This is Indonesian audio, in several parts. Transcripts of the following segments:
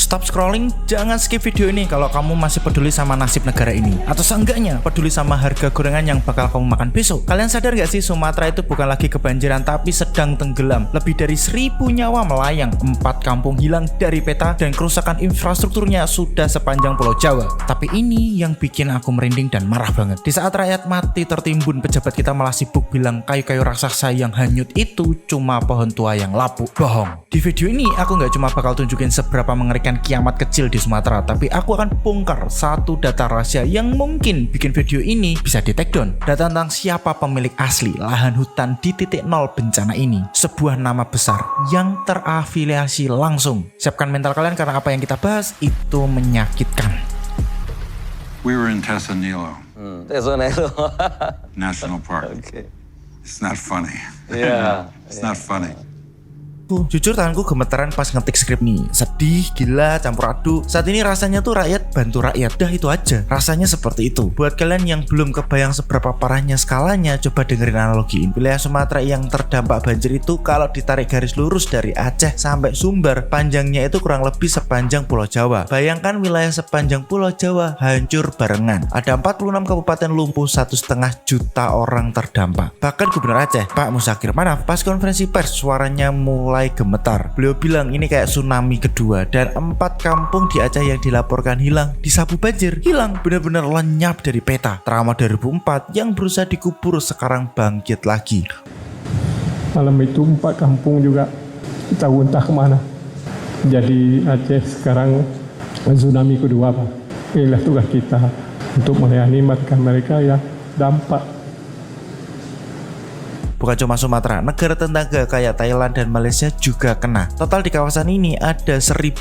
Stop scrolling, jangan skip video ini kalau kamu masih peduli sama nasib negara ini, atau seenggaknya peduli sama harga gorengan yang bakal kamu makan besok. Kalian sadar gak sih, Sumatera itu bukan lagi kebanjiran tapi sedang tenggelam. Lebih dari 1000 nyawa melayang, 4 kampung hilang dari peta, dan kerusakan infrastrukturnya sudah sepanjang Pulau Jawa. Tapi ini yang bikin aku merinding dan marah banget. Di saat rakyat mati tertimbun, pejabat kita malah sibuk bilang kayu-kayu raksasa yang hanyut itu cuma pohon tua yang lapuk. Bohong. Di video ini aku nggak cuma bakal tunjukin seberapa mengerikan kiamat kecil di Sumatera, tapi aku akan bongkar satu data rahasia yang mungkin bikin video ini bisa di take down. Data tentang siapa pemilik asli lahan hutan di titik nol bencana ini. Sebuah nama besar yang terafiliasi langsung. Siapkan mental kalian karena apa yang kita bahas itu menyakitkan. We were in Tesanilo National Park. Okay. It's not funny. Yeah. It's not funny. Jujur tanganku gemetaran pas ngetik skrip nih. Sedih, gila, campur aduk. Saat ini rasanya tuh rakyat bantu rakyat. Dah itu aja. Rasanya seperti itu. Buat kalian yang belum kebayang seberapa parahnya skalanya, coba dengerin analogi ini. Wilayah Sumatera yang terdampak banjir itu kalau ditarik garis lurus dari Aceh sampai Sumbar, panjangnya itu kurang lebih sepanjang Pulau Jawa. Bayangkan wilayah sepanjang Pulau Jawa hancur barengan. Ada 46 kabupaten lumpuh, 1,5 juta orang terdampak. Bahkan Gubernur Aceh, Pak Musakir Manaf, pas konferensi pers suaranya mulai gemetar. Beliau bilang ini kayak tsunami kedua, dan 4 kampung di Aceh yang dilaporkan hilang disapu banjir. Hilang benar-benar lenyap dari peta. Trauma 2004 yang berusaha dikubur sekarang bangkit lagi. Malam itu 4 kampung juga tahu entah kemana. Jadi Aceh sekarang tsunami kedua, Pak. Inilah tugas kita untuk melayani mereka yang dampak. Bukan cuma Sumatera, negara tetangga kayak Thailand dan Malaysia juga kena. Total di kawasan ini ada 1.100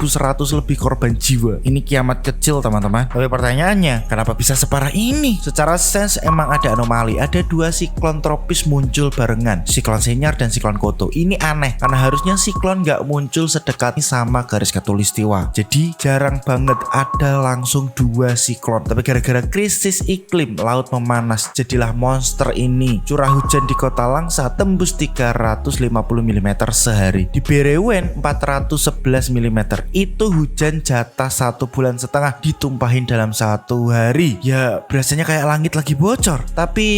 lebih korban jiwa. Ini kiamat kecil teman-teman. Tapi pertanyaannya, kenapa bisa separah ini? Secara sains emang ada anomali. Ada 2 siklon tropis muncul barengan, siklon Senyar dan siklon Koto. Ini aneh, karena harusnya siklon nggak muncul sedekat sama garis khatulistiwa. Jadi jarang banget ada langsung 2 siklon. Tapi gara-gara krisis iklim, laut memanas, jadilah monster ini. Curah hujan di Kota Lang saat tembus 350 mm sehari. Di Berewen 411 mm. Itu hujan jatah 1,5 bulan ditumpahin dalam 1 hari. Ya berasanya kayak langit lagi bocor. Tapi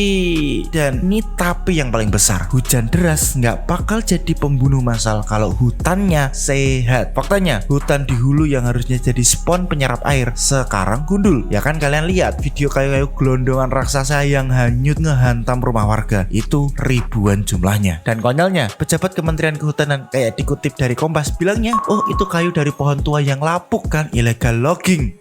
yang paling besar, hujan deras nggak bakal jadi pembunuh massal kalau hutannya sehat. Faktanya hutan di hulu yang harusnya jadi spon penyerap air sekarang gundul. Ya kan kalian lihat video kayu-kayu gelondongan raksasa yang hanyut ngehantam rumah warga. Itu ribuan jumlahnya. Dan konyolnya, pejabat Kementerian Kehutanan kayak dikutip dari Kompas bilangnya, oh itu kayu dari pohon tua yang lapuk kan, illegal logging.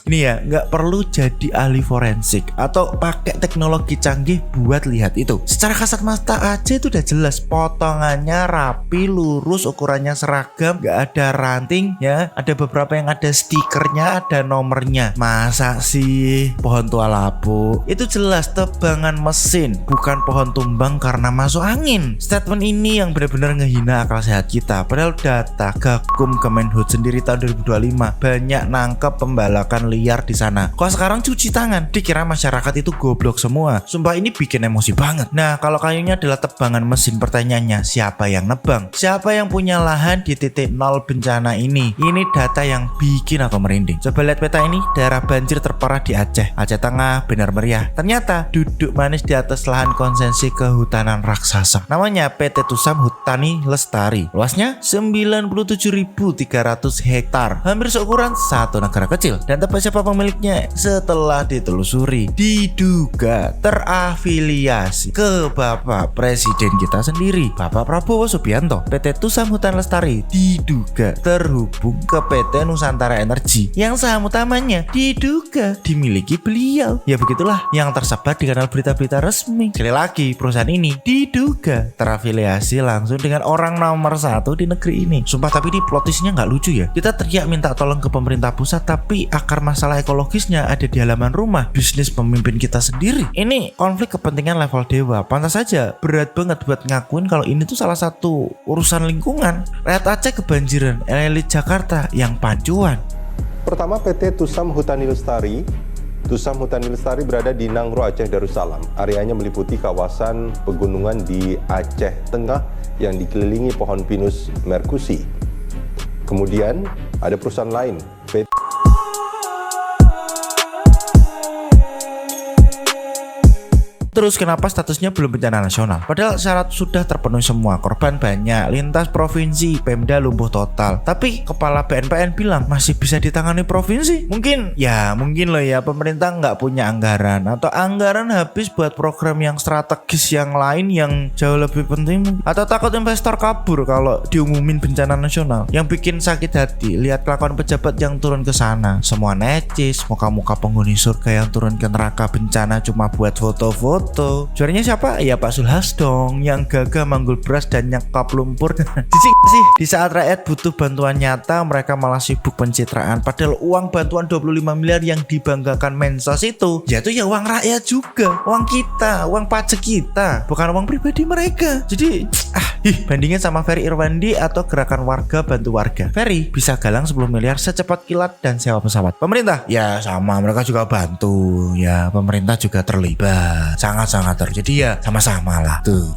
Ini ya nggak perlu jadi ahli forensik atau pakai teknologi canggih buat lihat itu. Secara kasat mata aja itu udah jelas, potongannya rapi, lurus, ukurannya seragam, nggak ada ranting ya. Ada beberapa yang ada stikernya, ada nomornya. Masa sih pohon tua lapuk? Itu jelas tebangan mesin, bukan pohon tumbang karena masuk angin. Statement ini yang benar-benar ngehina akal sehat kita. Padahal data Gakum Kemenhut sendiri tahun 2025 banyak nangkep pembalakan liar di sana. Kok sekarang cuci tangan? Dikira masyarakat itu goblok semua. Sumpah ini bikin emosi banget. Nah, kalau kayunya adalah tebangan mesin, pertanyaannya siapa yang nebang? Siapa yang punya lahan di titik nol bencana ini? Ini data yang bikin aku merinding. Coba lihat peta ini, daerah banjir terparah di Aceh. Aceh Tengah, Benar Meriah. Ternyata duduk manis di atas lahan konsensi kehutanan raksasa. Namanya PT Tusam Hutani Lestari. Luasnya 97.300 hektar. Hampir seukuran satu negara kecil. Dan tepat siapa pemiliknya? Setelah ditelusuri, diduga terafiliasi ke Bapak Presiden kita sendiri, Bapak Prabowo Subianto. PT Tusam Hutan Lestari diduga terhubung ke PT Nusantara Energi yang saham utamanya diduga dimiliki beliau. Ya begitulah yang tersebar di kanal berita-berita resmi. Sekali lagi, perusahaan ini diduga terafiliasi langsung dengan orang nomor 1 di negeri ini. Sumpah, tapi ini plot twistnya nggak lucu ya. Kita teriak minta tolong ke pemerintah pusat, tapi akar masalah ekologisnya ada di halaman rumah bisnis pemimpin kita sendiri. Ini konflik kepentingan level dewa. Pantas saja berat banget buat ngakuin kalau ini tuh salah satu urusan lingkungan. Rakyat Aceh kebanjiran, elit Jakarta yang pancuan. Pertama, PT Tusam Hutani Lestari. Tusam Hutani Lestari berada di Nangro, Aceh Darussalam. Areanya meliputi kawasan pegunungan di Aceh Tengah yang dikelilingi pohon pinus merkusi. Kemudian ada perusahaan lain, PT Terus kenapa statusnya belum bencana nasional? Padahal syarat sudah terpenuhi semua, korban banyak, lintas provinsi, Pemda lumpuh total. Tapi kepala BNPN bilang masih bisa ditangani provinsi. Mungkin loh ya pemerintah nggak punya anggaran, atau anggaran habis buat program yang strategis yang lain yang jauh lebih penting, atau takut investor kabur kalau diumumin bencana nasional. Yang bikin sakit hati lihat kelakuan pejabat yang turun ke sana, semua necis, muka-muka penghuni surga yang turun ke neraka bencana cuma buat foto-foto. Juaranya siapa? Ya Pak Zulhas dong, yang gagah manggul beras dan nyekap lumpur. Jijik sih. Di saat rakyat butuh bantuan nyata, mereka malah sibuk pencitraan. Padahal uang bantuan 25 miliar yang dibanggakan Mensos itu ya uang rakyat juga, uang kita, uang pajak kita, bukan uang pribadi mereka. Jadi bandingin sama Ferry Irwandi atau gerakan warga bantu warga. Ferry bisa galang 10 miliar secepat kilat dan sewa pesawat. Pemerintah ya sama, mereka juga bantu. Ya pemerintah juga terlibat, sangat-sangat terjadi, ya sama-sama lah tuh.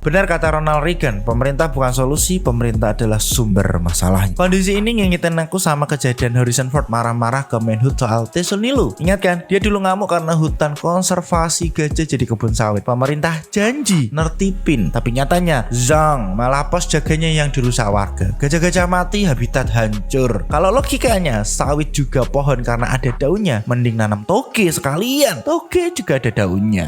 Benar kata Ronald Reagan, pemerintah bukan solusi, pemerintah adalah sumber masalahnya. Kondisi ini ngingetin aku sama kejadian Harrison Ford marah-marah ke Menhub soal Tesonilu. Ingat kan? Dia dulu ngamuk karena hutan konservasi gajah jadi kebun sawit. Pemerintah janji nertipin, tapi nyatanya zang, malah pos jaganya yang dirusak warga. Gajah-gajah mati, habitat hancur. Kalau logikanya sawit juga pohon karena ada daunnya, mending nanam toge sekalian. Toge juga ada daunnya.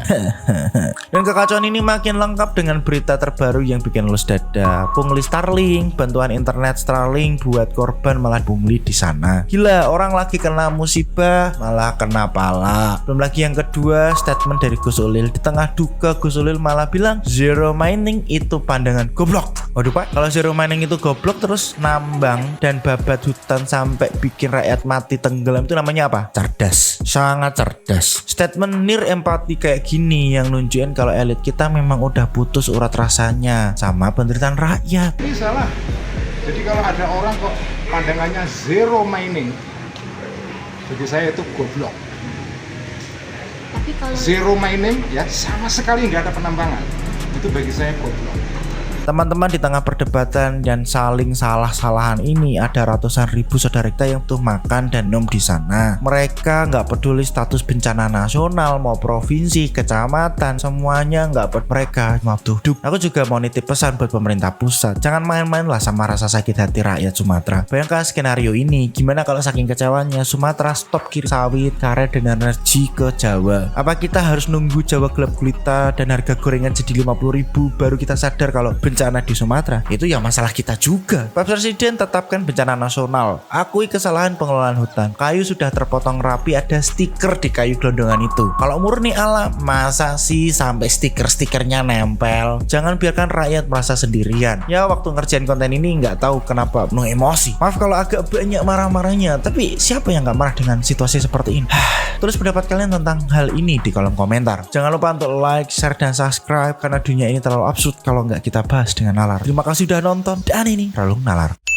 Dan kekacauan ini makin lengkap dengan berita terbaru yang bikin lulus dada. Pungli Starlink, bantuan internet Starlink buat korban malah pungli di sana. Gila, orang lagi kena musibah malah kena pala. Belum lagi yang kedua, statement dari Gus Ulil. Di tengah duka Gus Ulil malah bilang zero mining itu pandangan goblok. Waduh Pak, kalau zero mining itu goblok terus nambang dan babat hutan sampai bikin rakyat mati tenggelam itu namanya apa? Cerdas, sangat cerdas. Statement nir empati kayak gini yang nunjukin kalau elit kita memang udah putus urat rasanya sama penderitaan rakyat. Ini salah. Jadi kalau ada orang kok pandangannya zero mining, bagi saya itu goblok. Tapi kalau Zero mining ya sama sekali nggak ada penambangan, itu bagi saya goblok. Teman-teman, di tengah perdebatan dan saling salah-salahan ini ada ratusan ribu saudara kita yang butuh makan dan minum di sana. Mereka nggak peduli status bencana nasional mau provinsi, kecamatan, semuanya nggak peduli. Mereka cuma butuh hidup. Aku juga mau nitip pesan buat pemerintah pusat, jangan main-main lah sama rasa sakit hati rakyat Sumatera. Bayangkan skenario ini, gimana kalau saking kecewanya Sumatera stop kirim sawit, karet dan energi ke Jawa? Apa kita harus nunggu Jawa gelap gulita dan harga gorengan jadi 50.000 baru kita sadar kalau bencana di Sumatera? Itu ya masalah kita juga. Pak Presiden tetapkan bencana nasional, akui kesalahan pengelolaan hutan. Kayu sudah terpotong rapi, ada stiker di kayu gelondongan itu. Kalau murni alam, masa sih sampai stiker-stikernya nempel? Jangan biarkan rakyat merasa sendirian. Ya waktu ngerjain konten ini nggak tahu kenapa penuh emosi. Maaf kalau agak banyak marah-marahnya, tapi siapa yang nggak marah dengan situasi seperti ini? Tulis pendapat kalian tentang hal ini di kolom komentar. Jangan lupa untuk like, share, dan subscribe karena dunia ini terlalu absurd kalau nggak kita bahas dengan nalar. Terima kasih udah nonton, dan ini Relung Nalar.